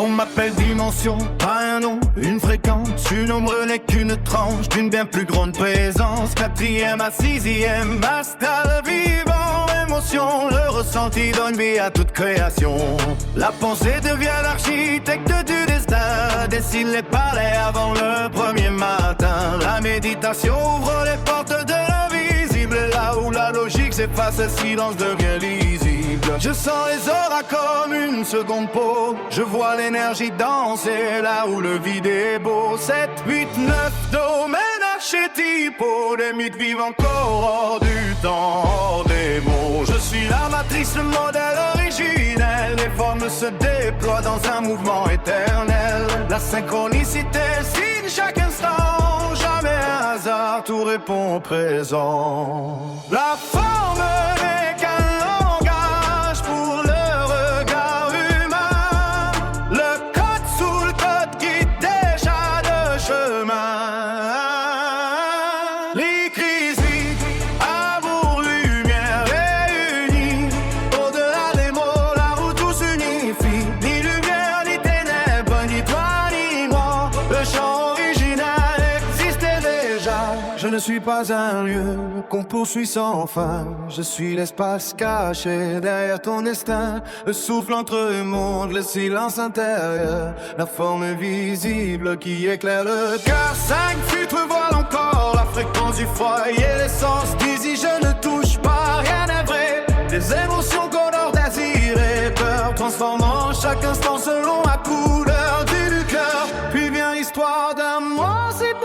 On m'appelle dimension, pas un nom, une fréquence. Une ombre n'est qu'une tranche d'une bien plus grande présence. 4e à 6e, astral vivant, émotion. Le ressenti donne vie à toute création. La pensée devient l'architecte du destin. Dessine les palais avant le premier matin. La méditation ouvre les portes de l'invisible. Là où la logique s'efface, le silence devient lisible. Je sens les auras comme une seconde peau. Je vois l'énergie danser là où le vide est beau. 7, 8, 9 domaines archétypaux. Des mythes vivent encore hors du temps, hors des mots. Je suis la matrice, le modèle originel. Les formes se déploient dans un mouvement éternel. La synchronicité signe chaque instant. Jamais un hasard, tout répond au présent. La forme n'est qu'un langage pour le regard humain. Le code sous le code guide déjà le chemin. Les crises vides, amour, lumière réunis. Au-delà des mots, la route tout s'unifie. Ni lumière, ni ténèbres, ni toi, ni moi. Le chant original existait déjà. Je ne suis pas un lieu qu'on poursuit sans fin. Je suis l'espace caché derrière ton destin. Le souffle entre les mondes, le silence intérieur. La forme visible qui éclaire le cœur. 5 filtres voilent encore la fréquence du foyer. L'essence d'ici, je ne touche pas, rien n'est vrai. Des émotions colorent désir et peur, transformant chaque instant selon la couleur du cœur. Puis vient l'histoire d'un moi séparé.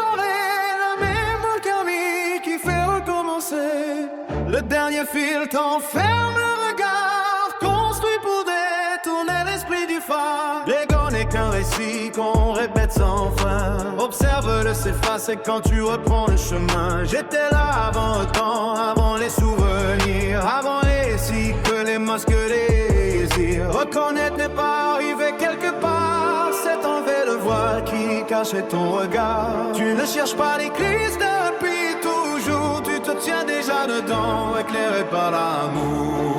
Le dernier fil t'enferme le regard, construit pour détourner l'esprit du phare. L'ego n'est qu'un récit qu'on répète sans fin. Observe-le s'effacer quand tu reprends le chemin. J'étais là avant le temps, avant les souvenirs, avant les cycles, les masques, les désirs. Reconnaître n'est pas arriver quelque part, c'est enlever le voile qui cachait ton regard. Tu ne cherches pas l'église depuis toujours, tu te tiens déjà dedans, éclairé par l'amour.